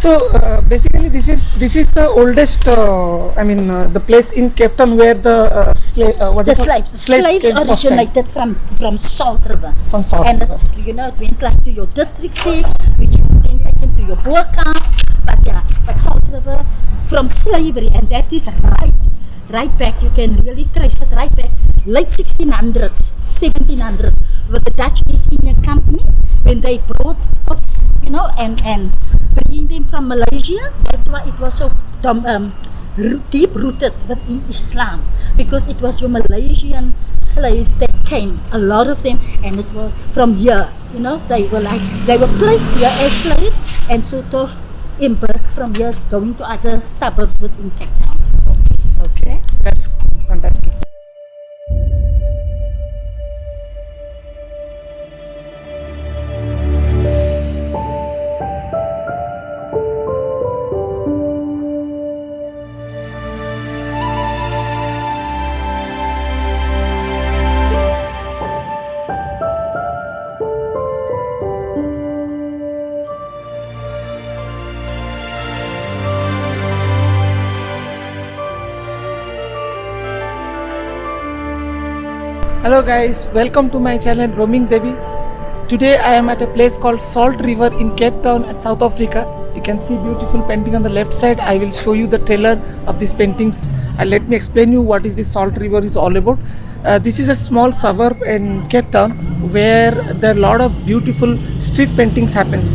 So basically, this is the oldest. The place in Cape Town where the slaves came first time. originated from Salt River. From Salt And River. it went like to your district seat, which was then taken to your Boerkamp. But Salt River from slavery, and that is right back. You can really trace it right back, late 1600s, 1700s, with the Dutch East India Company when they brought folks, and bringing them from Malaysia. That's why it was so deep rooted within Islam, because it was your Malaysian slaves that came, a lot of them, and it was from here. They were placed here as slaves and sort of embraced from here, going to other suburbs within Cape Town. Okay, that's fantastic. Hello guys, welcome to my channel Roaming Devi. Today I am at a place called Salt River in Cape Town at South Africa. You can see beautiful painting on the left side. I will show you the trailer of these paintings and let me explain you what is this Salt River is all about. This is a small suburb in Cape Town where there are a lot of beautiful street paintings happens.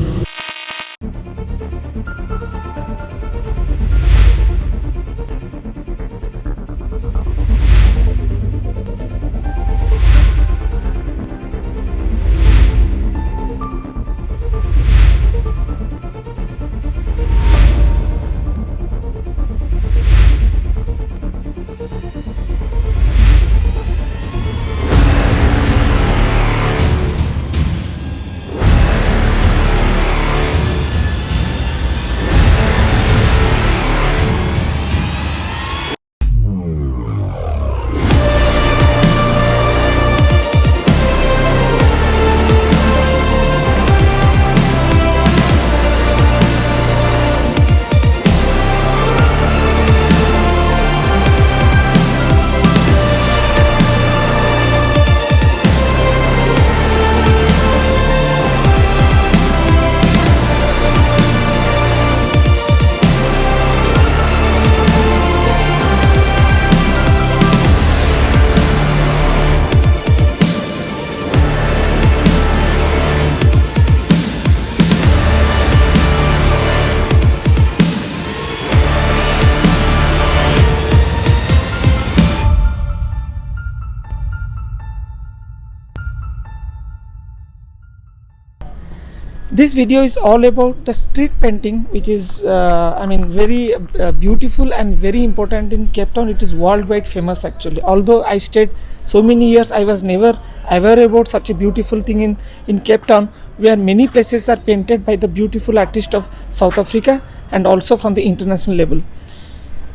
This video is all about the street painting, which is very beautiful and very important in Cape Town. It is worldwide famous actually. Although I stayed so many years, I was never aware about such a beautiful thing in Cape Town, where many places are painted by the beautiful artists of South Africa and also from the international level.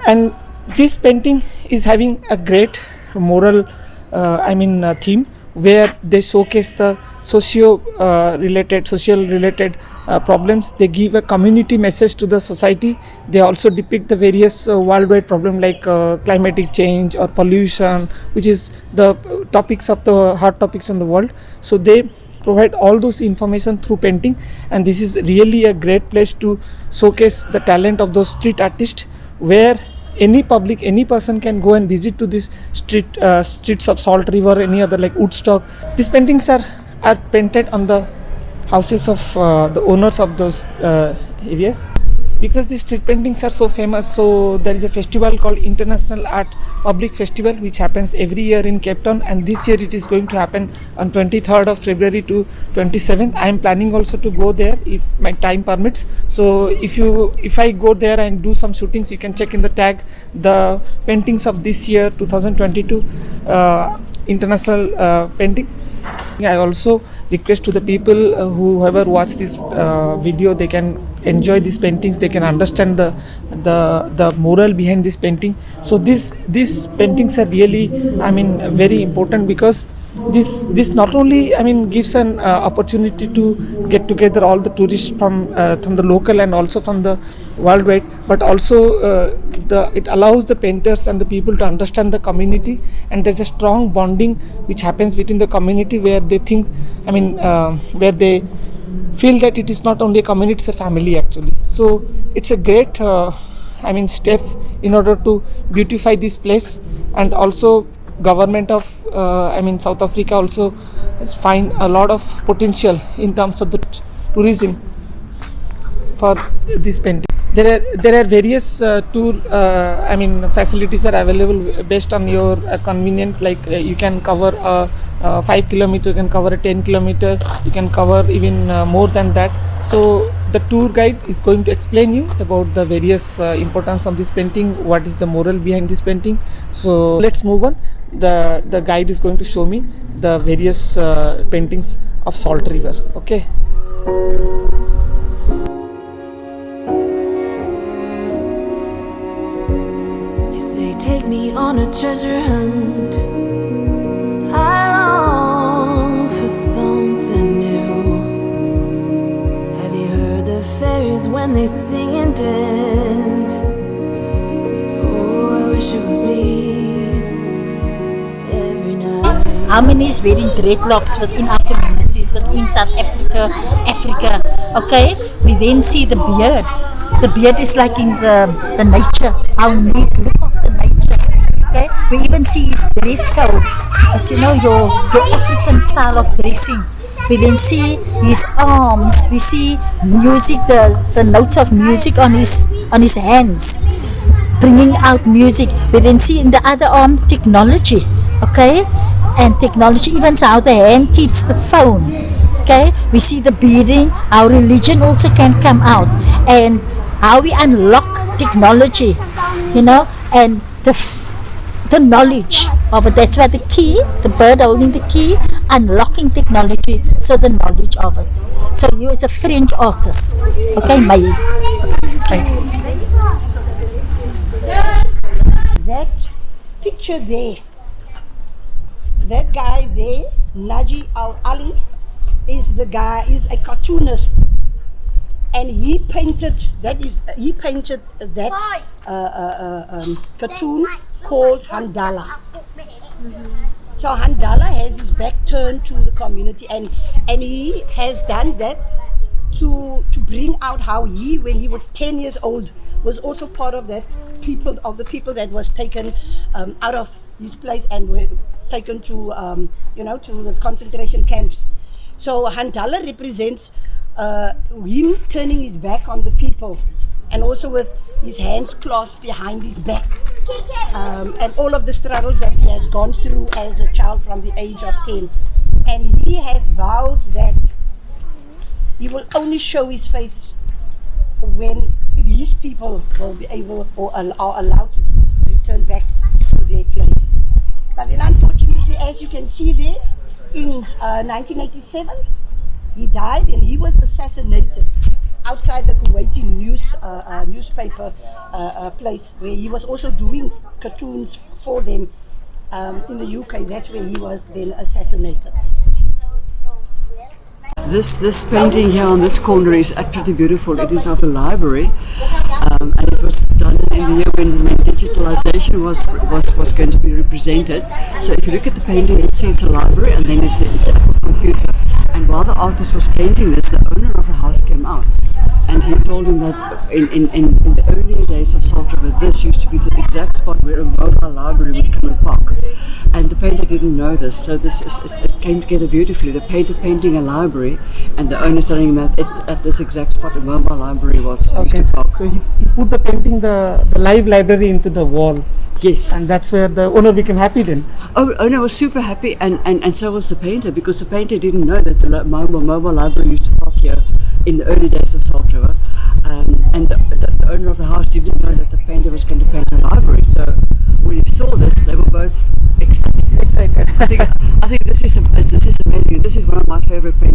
And this painting is having a great moral theme, where they showcase the social related problems. They give a community message to the society. They also depict the various worldwide problems like climatic change or pollution, which is the hot topics in the world. So they provide all those information through painting, and this is really a great place to showcase the talent of those street artists, where any person can go and visit to this streets of Salt River, any other like Woodstock. These paintings are painted on the houses of the owners of those areas. Because these street paintings are so famous, so there is a festival called International Art Public Festival, which happens every year in Cape Town, and this year it is going to happen on 23rd of February to 27th. I am planning also to go there if my time permits. So if I go there and do some shootings, you can check in the tag the paintings of this year 2022 international painting. I also request to the people whoever watch this video, they can enjoy these paintings, they can understand the moral behind this painting. So these paintings are really, I mean, very important, because this not only, I mean, gives an opportunity to get together all the tourists from the local and also from the worldwide, but also it allows the painters and the people to understand the community, and there's a strong bonding which happens within the community, where they think, I mean, where they feel that it is not only a community, it's a family actually. So it's a great I mean, step in order to beautify this place. And also government of I mean South Africa also has find a lot of potential in terms of the tourism for this painting. There are various tour I mean facilities are available based on your convenient, like you can cover 5 kilometer, you can cover a 10 kilometer, you can cover even more than that. So the tour guide is going to explain you about the various importance of this painting, what is the moral behind this painting. So let's move on. The guide is going to show me the various paintings of Salt River. Okay. You say take me on a treasure hunt. I long for something new. Have you heard the fairies when they sing and dance? Oh, I wish it was me every night. How many is wearing dreadlocks within our communities, within South Africa? Okay, we then see the beard. The beard is like in the nature, how neat, look of the nature. Okay, we even see his dress code, as you know, your African style of dressing. We then see his arms, we see music, the notes of music on his hands, bringing out music. We then see in the other arm technology, okay, and technology, even how the hand keeps the phone. Okay, we see the beading, how religion also can come out, and how we unlock technology, you know, and the knowledge of it. That's why the key, the bird holding the key, unlocking technology, so the knowledge of it. So you as a French artist, okay, May. Okay. That picture there, that guy there, Naji Al-Ali, is a cartoonist, and he painted that cartoon called Handala. So Handala has his back turned to the community, and he has done that to bring out how he, when he was 10 years old, was also part of the people that was taken out of his place and were taken to to the concentration camps. So Handala represents him turning his back on the people, and also with his hands clasped behind his back, and all of the struggles that he has gone through as a child from the age of 10. And he has vowed that he will only show his face when these people will be able or are allowed to return back to their place. But then unfortunately, as you can see there, in 1987, he died, and he was assassinated outside the Kuwaiti newspaper place, where he was also doing cartoons for them in the UK. That's where he was then assassinated. This painting here on this corner is actually beautiful. It is of a library, and it was done in the year when digitalization was going to be represented. So if you look at the painting, you see it's a library, and then it's a computer. And while the artist was painting this, the owner of the house came out, and he told him that in the earlier days of Salt River, this used to be the exact spot where a mobile library would come and park. And the painter didn't know this, so it came together beautifully. The painter painting a library, and the owner telling him that it's at this exact spot a mobile library was used to park. So he put the painting, the live library into the wall. Yes. And that's where the owner became happy then. Oh, owner was super happy, and so was the painter, because the painter didn't know that the mobile library used to park here in the early days of Salt River. And the owner of the house didn't know that the painter was going to paint a library. So when he saw this, they were both ecstatic. Excited. I think this is amazing. This is one of my favorite paintings.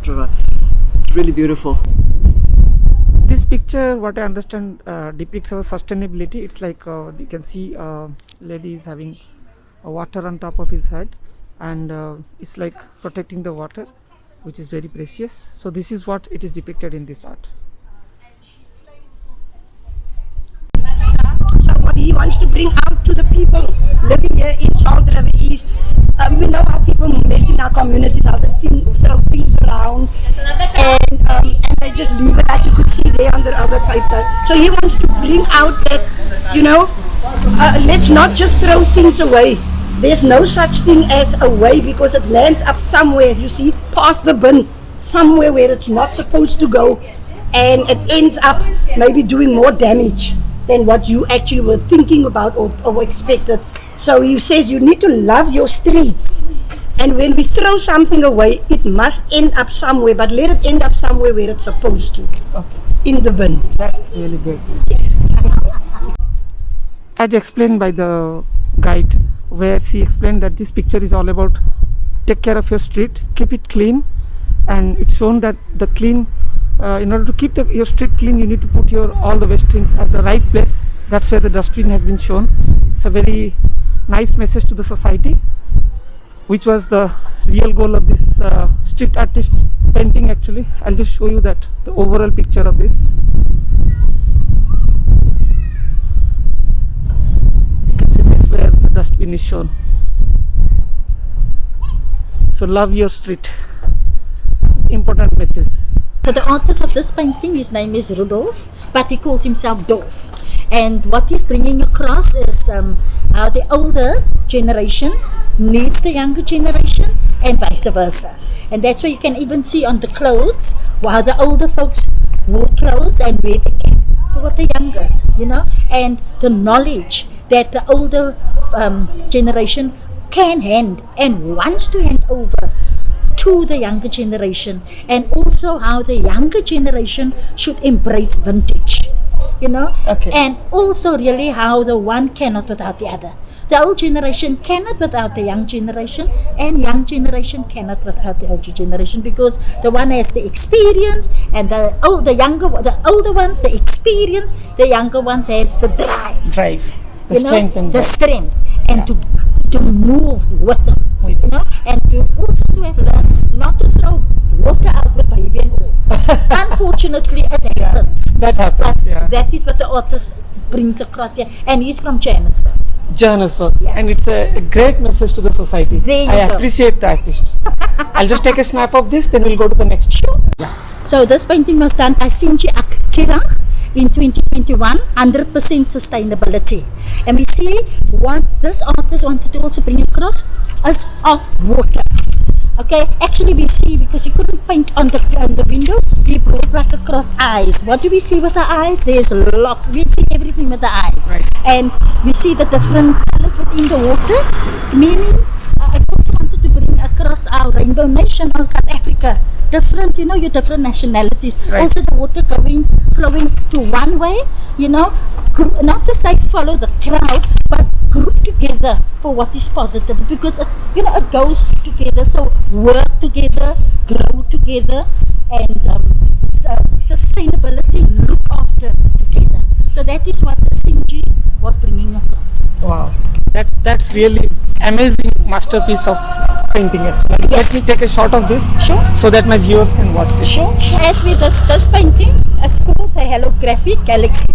etc. It's really beautiful. This picture, what I understand, depicts our sustainability. It's like you can see lady is having water on top of his head, and it's like protecting the water, which is very precious. So this is what it is depicted in this art. So what he wants to bring out to the people living here in South River is, we know how people mess in our communities, how they throw things around, and they just leave it, as you could see there on the other paper. So he wants to bring out that, let's not just throw things away. There's no such thing as away, because it lands up somewhere, you see, past the bin, somewhere where it's not supposed to go, and it ends up maybe doing more damage than what you actually were thinking about or expected. So he says you need to love your streets, and when we throw something away, it must end up somewhere, but let it end up somewhere where it's supposed to, in the bin. That's really good. As explained by the guide, where she explained that this picture is all about take care of your street, keep it clean, and it's shown that the clean, in order to keep your street clean, you need to put all the waste things at the right place. That's where the dustbin has been shown. It's a very nice message to the society, which was the real goal of this street artist painting. Actually, I'll just show you that the overall picture of this. You can see this where the dustbin is shown. So love your street. It's important message. So the artist of this painting, his name is Rudolf, but he calls himself Dolf. And what he's bringing across is how the older generation needs the younger generation and vice versa. And that's why you can even see on the clothes, while the older folks wore clothes and wear the cap to what the youngers, and the knowledge that the older generation can hand and wants to hand over to the younger generation, and also how the younger generation should embrace vintage, Okay. and also really how the one cannot without the other. The old generation cannot without the young generation, and young generation cannot without the older generation, because the one has the experience, and the older ones the experience, the younger ones has the drive, the strength, and the strength, and to move with them, and to also to have learned not to throw water out with baby and all. Unfortunately, it happens. that happens. But that is what the artist brings across here, and he's from Johannesburg. Johannesburg, Yes. and it's a great message to the society. There you I go. appreciate the artist. I'll just take a snap of this, then we'll go to the next. Sure. So this painting was done by Sinji Akira in 2021, 100% sustainability. And we see what this artist wanted to also bring across is of water. Okay, actually we see, because he couldn't paint on the window, he brought like across eyes. What do we see with the eyes? There's lots. We see everything with the eyes. Right. And we see the different colors within the water, meaning I also wanted to bring across our rainbow nation of South Africa. Different, your different nationalities. Right. Also the water flowing to one way, not to say follow the crowd, but group together for what is positive, because it goes together. So work together, grow together, and sustainability, look after together. So that is what Sinji was bringing across. Wow, that's really amazing masterpiece of painting. Let me take a shot of this, Sure. so that my viewers can watch this. Sure. As with this painting, it's called the Holographic Galaxy.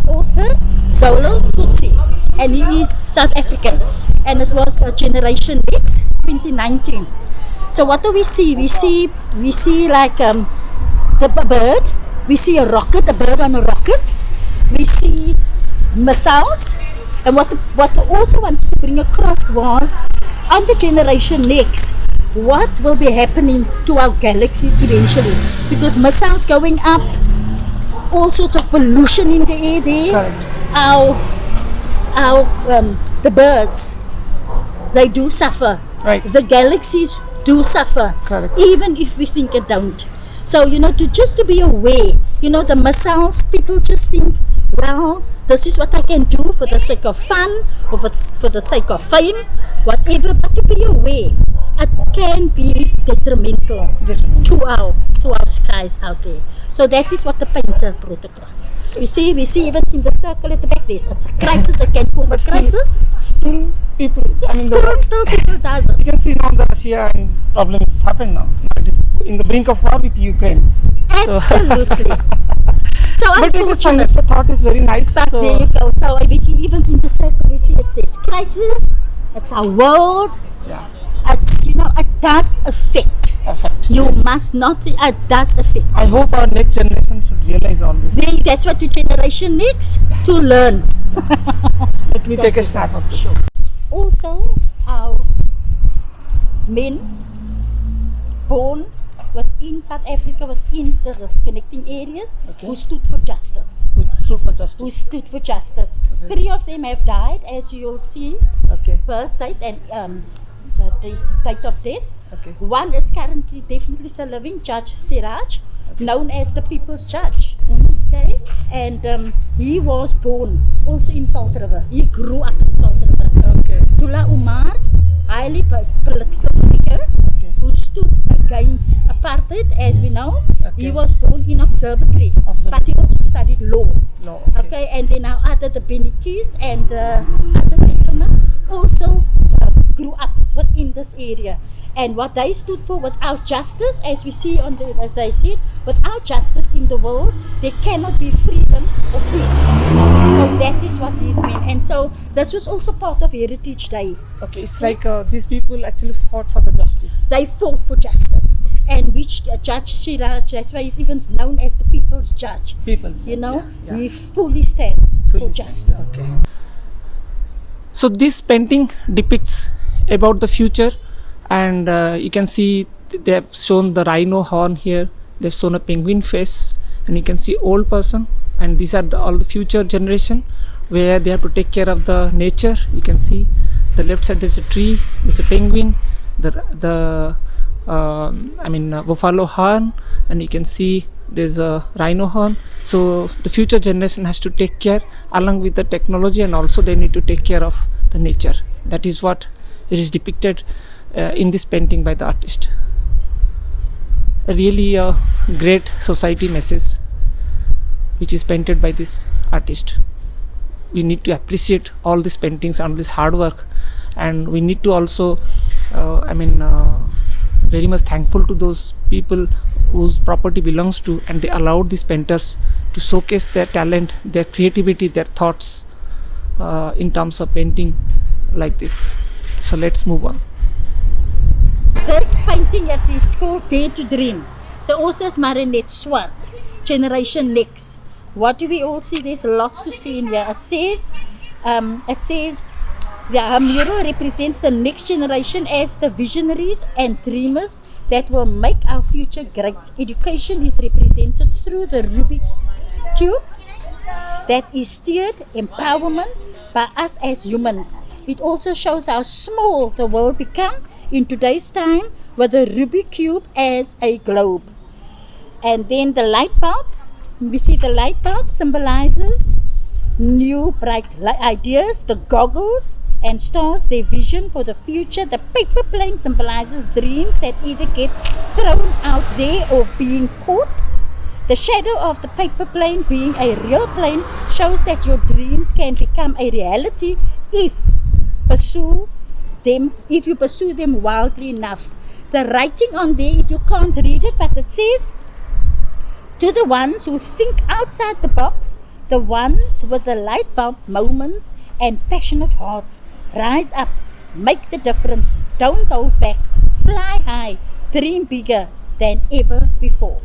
Author Zolo Tutsi, and he is South African, and it was a Generation X 2019. So what do we see? We see like the bird. We see a bird on a rocket. We see missiles, and what the author wanted to bring across was on the Generation Next, what will be happening to our galaxies eventually, because missiles going up, all sorts of pollution in the air there. Correct. The birds, they do suffer. Right. The galaxies do suffer. Correct. Even if we think it don't. So to be aware, the missiles, people just think well, this is what I can do for the sake of fun, or for the sake of fame, whatever, but to be aware, it can be detrimental to our skies out there. So that is what the painter brought across. We see even in the circle at the back, it's a crisis, it can cause a crisis. Still people, Still people does it. you can see now the Russia problem is happened now. It is in the brink of war with Ukraine. Absolutely. So But it is fun. unfortunately, It's a thought is very nice. but So there you go. So I think even in the circle we see it says crisis, it's our world, yeah, it's, it does affect. effect. You Yes. must not, it does affect. I hope our next generation should realize all this. That's what the generation needs to learn. Let me take a snap of this. Also, our men born within South Africa, within the connecting areas, who stood for justice. Who stood for justice. Who stood for justice. 3 of them have died, as you'll see, Okay. birth date and the date of death. Okay. One is currently definitely still living, Judge Siraj, known as the People's Judge. Okay, and he was born also in Salt River. He grew up in Salt River. Okay. Dullah Umar, highly political figure, who stood against apartheid, as we know. He was born in Observatory, but he also studied law. No. Okay, and then our other, the Benikis and the other gentlemen also grew up within this area. And what they stood for, without justice, as we see on as they said, without justice in the world, there cannot be freedom or peace. So that is what these mean. And so this was also part of Heritage Day. Okay. It's like these people actually fought for the justice. They fought for justice. And which Judge Siraj, that's why he's even known as the People's Judge. People's You judge, know, yeah. he fully stands for justice. Okay. So this painting depicts about the future, and you can see they have shown the rhino horn here. They've shown a penguin face, and you can see old person. And these are all the future generation where they have to take care of the nature. You can see the left side there's a tree, there's a penguin, the buffalo horn, and you can see there's a rhino horn. So the future generation has to take care along with the technology, and also they need to take care of the nature. That is what it is depicted in this painting by the artist. Really a great society message which is painted by this artist. We need to appreciate all these paintings and this hard work, and we need to also very much thankful to those people whose property belongs to, and they allowed these painters to showcase their talent, their creativity, their thoughts in terms of painting like this. So let's move on. This painting that is called Dare to Dream. The author is Marinette Swart, Generation Next. What do we all see? There's lots to see in here. It says the mural represents the next generation as the visionaries and dreamers that will make our future great. Education is represented through the Rubik's Cube that is steered empowerment by us as humans. It also shows how small the world become in today's time with the Rubik's Cube as a globe. And then the light bulbs, we see the light bulb symbolizes new bright ideas, the goggles and stars, their vision for the future. The paper plane symbolizes dreams that either get thrown out there or being caught. The shadow of the paper plane being a real plane shows that your dreams can become a reality if you pursue them wildly enough. The writing on there, if you can't read it, but it says, to the ones who think outside the box, the ones with the light bulb moments and passionate hearts, rise up, make the difference, don't hold back, fly high, dream bigger than ever before.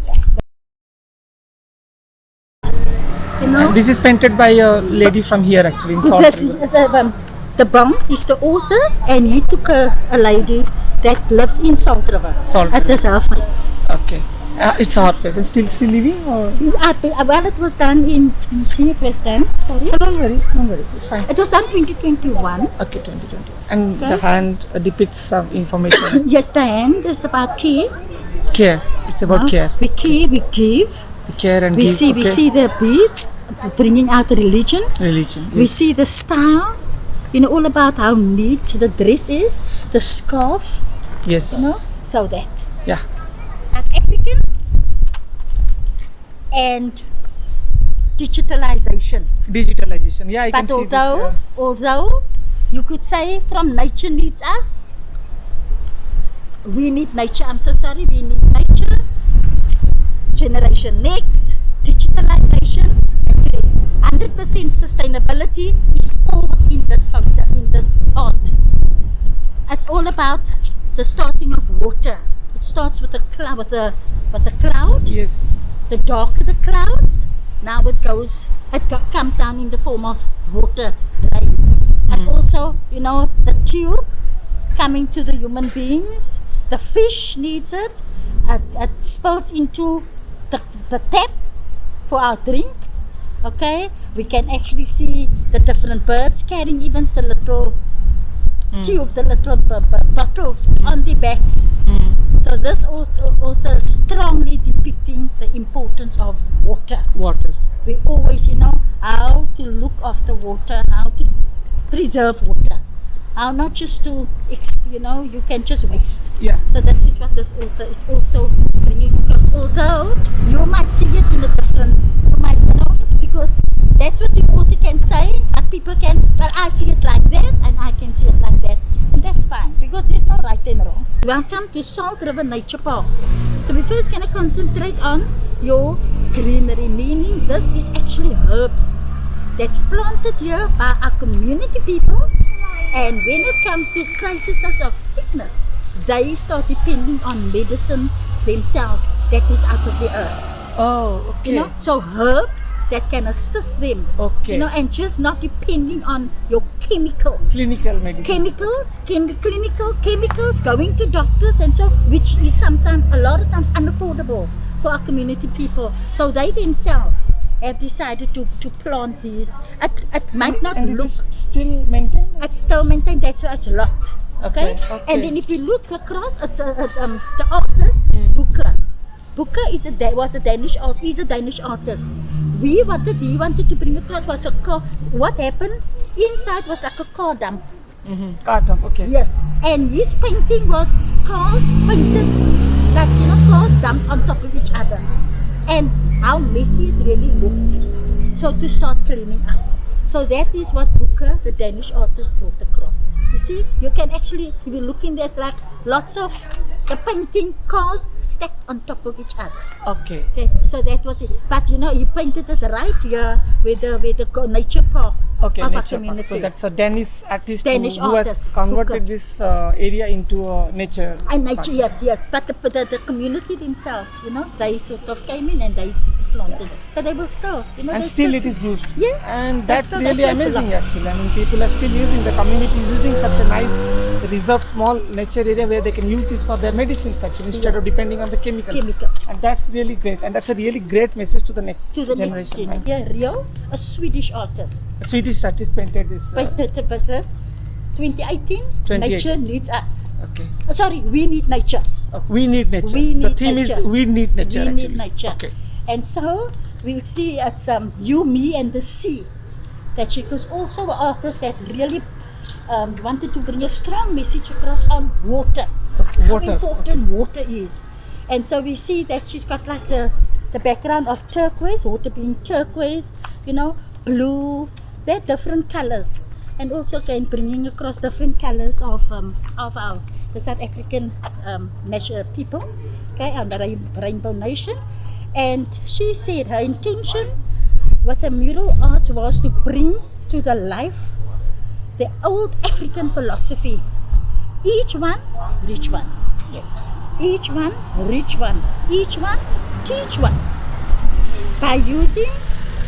You know, And this is painted by a lady from here actually in Salt River. the Banks is the author, and he took a lady that lives in Salt River. Salt It is her face. Okay. It's a hard face. And still living or? Well, it was done in, it was done, sorry. Oh, don't worry. It's fine. It was done 2021. Okay, 2020. And the Yes. hand depicts some information. Yes, the hand is about care. Care. It's about care. We care, we give, care and We give. see the beads bringing out the religion. Religion. We yes. see the style, all about how neat the dress is, the scarf, Yes. so that. Yeah. An African and digitalization. Digitalization. Yeah, I can But see this. although you could say from nature needs us, we need nature. I'm so sorry, we need nature. Generation next, digitalization, 100% sustainability is all in this photo, in this art. It's all about the starting of water. It starts with the cloud, with the cloud. Yes. The darker the clouds, now it comes down in the form of water, rain. And also, the tube coming to the human beings. The fish needs it. It spills into the tap for our drink. Okay, we can actually see the different birds carrying even the little tube, the little bottles on the backs. So this author is strongly depicting the importance of water. Water. We always, how to look after water, how to preserve water, how not just to, you can just waste. Yeah. So this is what this author is also bringing across. Although you might see it in a different, because that's what the author can say, but people can, well, I see it like that and I can see it like that. And that's fine, because there's no right and wrong. Welcome to Salt River Nature Park. So we're first going to concentrate on your greenery, meaning this is actually herbs that's planted here by our community people. And when it comes to crises of sickness, they start depending on medicine themselves that is out of the earth. Oh, okay. So herbs that can assist them. Okay. And just not depending on your chemicals. Clinical medicine. Clinical chemicals, going to doctors and so, which is sometimes, a lot of times, unaffordable for our community people. So they themselves have decided to plant these. It might not And look. it is still maintained? It's still maintained, that's why it's locked. Okay? Okay. And then if you look across, it's the artist, Booker. Booker is a Danish artist. He wanted to bring across was a car. What happened? Inside was like a car dump. Car dump, okay. Yes, and his painting was cars painted, like cars dumped on top of each other, and how messy it really looked. So to start cleaning up. So that is what Booker, the Danish artist, brought across. You see, you can actually, if you look in that, like lots of the painting cars stacked on top of each other. Okay. Okay, so that was it. But he painted it right here with the nature park Okay, of our nature park. community. So that's a Danish artist Danish who has artist, converted Booker. this area into a nature. And nature, park. yes. But the community themselves, they sort of came in and they did the planting. So they will still, And still it is used. Yes. And that's still- really that's what's amazing allowed. actually. I mean, people are still using, the community is using such a nice reserved small nature area where they can use this for their medicines actually, instead of Yes. depending on the chemicals. And that's really great. And that's a really great message to the next Next generation. generation. Yeah, Rio, a Swedish artist. A Swedish artist painted this. Painted this 2018. 2018. Nature needs us. Okay. Sorry, we need nature. We need nature. We The need theme nature. is we need nature We actually. need nature. Okay. And so we'll see it's you, me, and the sea. That she was also an artist that really wanted to bring a strong message across on water. How Water, important water is. And so we see that she's got like the background of turquoise, water being turquoise, blue, they're different colors. And also bringing across different colors of the South African people, on the Rainbow Nation. And she said her intention with the mural arts was to bring to the life the old African philosophy. Each one, reach one. Yes. Each one, reach one. Each one, teach one. By using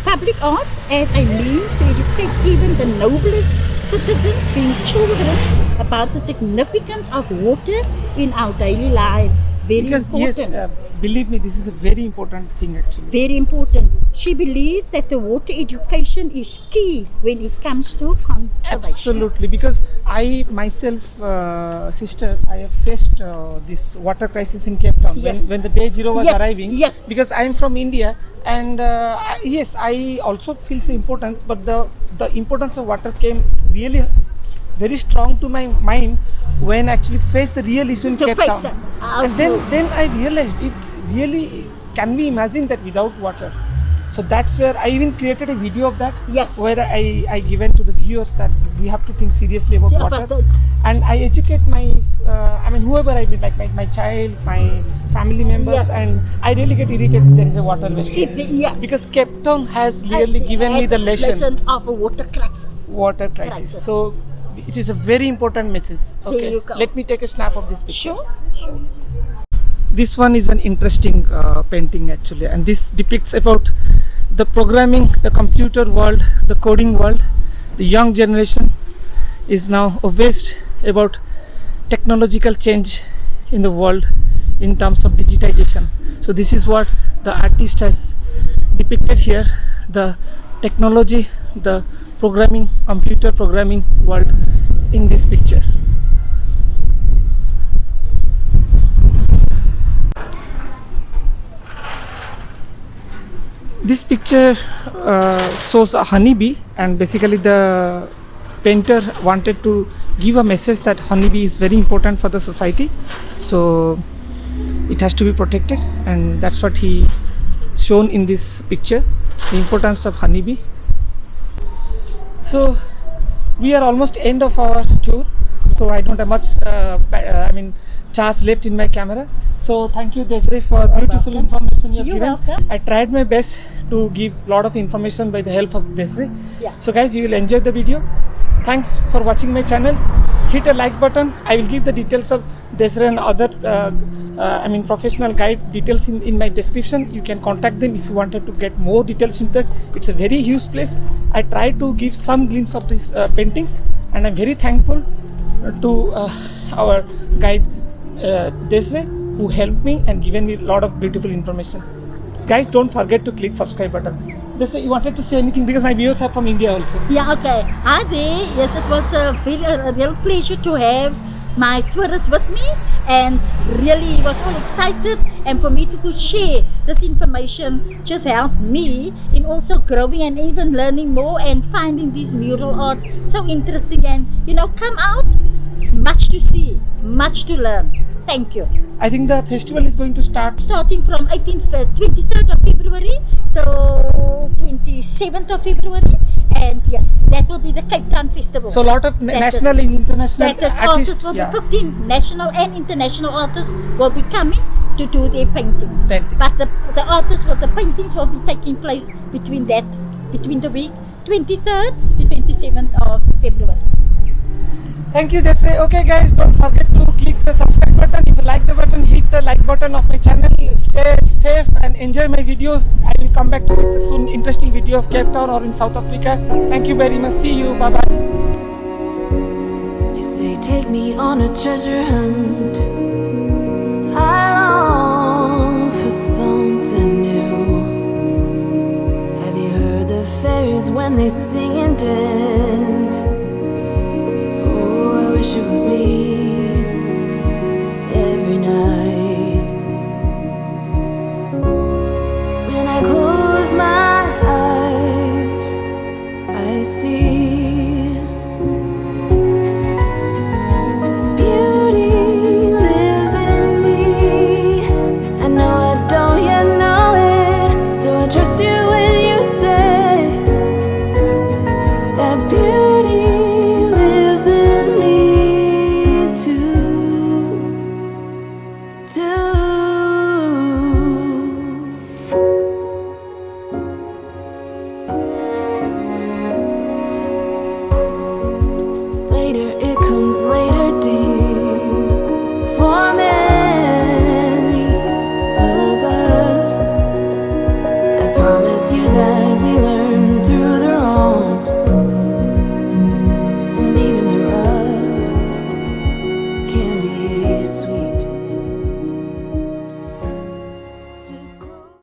public art as a means to educate even the noblest citizens, being children, about the significance of water in our daily lives. Very Because important. yes, believe me, this is a very important thing actually. Very important. She believes that the water education is key when it comes to conservation. Absolutely, because I myself, sister, I have faced this water crisis in Cape Town Yes. when the day zero was Yes, arriving. yes. Because I am from India, and yes, I also feel the importance, but the importance of water came really very strong to my mind when I actually faced the real issue in To Cape face Town. it. And then I realized it really, can we imagine that without water? So that's where I even created a video of that. Yes. Where I given to the viewers that we have to think seriously about See, water. about that. And I educate my, whoever I meet, like my child, my family members, Yes. and I really get irritated there is a water wastage. Yes. Because Cape Town has really given me the lesson. Of a water crisis. Water crisis. So it is a very important message. There you go. Let me take a snap of this picture. Sure. This one is an interesting painting actually, and this depicts about the programming, the computer world, the coding world. The young generation is now obsessed about technological change in the world in terms of digitization. So this is what the artist has depicted here, the technology, the programming, computer programming world in this picture. This picture shows a honeybee, and basically the painter wanted to give a message that honeybee is very important for the society, so it has to be protected, and that's what he shown in this picture, the importance of honeybee. So we are almost end of our tour, so I don't have much charge left in my camera. So thank you, Desiree, for beautiful information you have You're given. welcome. I tried my best to give a lot of information by the help of Desiree. Yeah. So guys, you will enjoy the video. Thanks for watching my channel. Hit a like button. I will give the details of Desiree and other professional guide details in my description. You can contact them if you wanted to get more details into that. It's a very huge place. I tried to give some glimpse of these paintings, and I'm very thankful to our guide Desiree, who helped me and given me a lot of beautiful information. Guys, don't forget to click subscribe button. Desiree, you wanted to say anything, because my viewers are from India also. Yeah, okay. Hi there. Yes, it was a real pleasure to have my tourists with me, and really was all excited, and for me to could share this information just helped me in also growing and even learning more and finding these mural arts so interesting, and come out. It's much to see, much to learn. Thank you. I think the festival is going to start. Starting from 23rd of February to 27th of February, and yes, that will be the Cape Town Festival. So a lot of national and international Artists will be 15 national and international artists will be coming to do their paintings. But the paintings will be taking place between the week 23rd to 27th of February. Thank you, Desiree. Okay guys, don't forget to click the subscribe button. If you like the button, hit the like button of my channel. Stay safe and enjoy my videos. I will come back with a soon interesting video of Cape Town or in South Africa. Thank you very much. See you. Bye bye. You say take me on a treasure hunt. I long for something new. Have you heard the fairies when they sing and dance? Oh, I wish it was me.